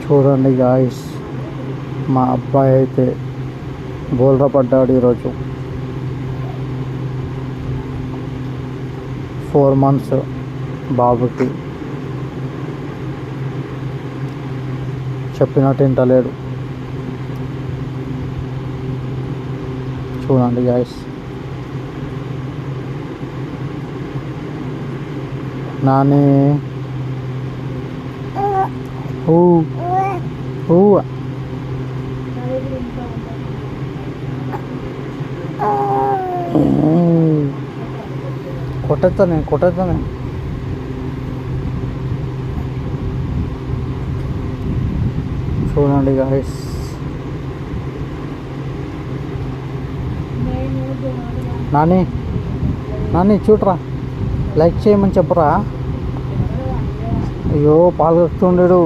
చూడండి గాయస్, మా అబ్బాయి అయితే బోల్రా పడ్డాడు ఈరోజు. 4 months బాబుకి. చెప్పినట్టు వింటలేడు. చూడండి గాయస్, నాని కొట్టేస్తాను. చూడండి గాయస్, నాని చూడరా, లైక్ చేయమని చెప్పరా. అయ్యో పాలు కక్కుతుండడు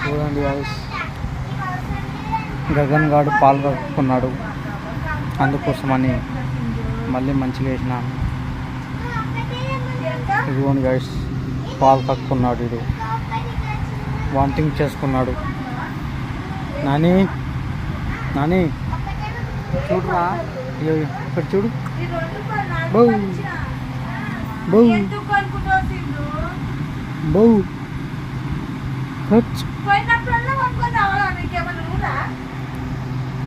చూడండి గాయస్, గగన్ గాడు పాలు కక్కున్నాడు. అందుకోసమని మళ్ళీ మంచిగా వేసినాను. ఇదిగోండి గాయస్, పాలు కక్కున్నాడు. ఇది వాంటింగ్ చేసుకున్నాడు. నాని చూడరా, ఇక్కడ చూడు. బౌ బౌ బౌ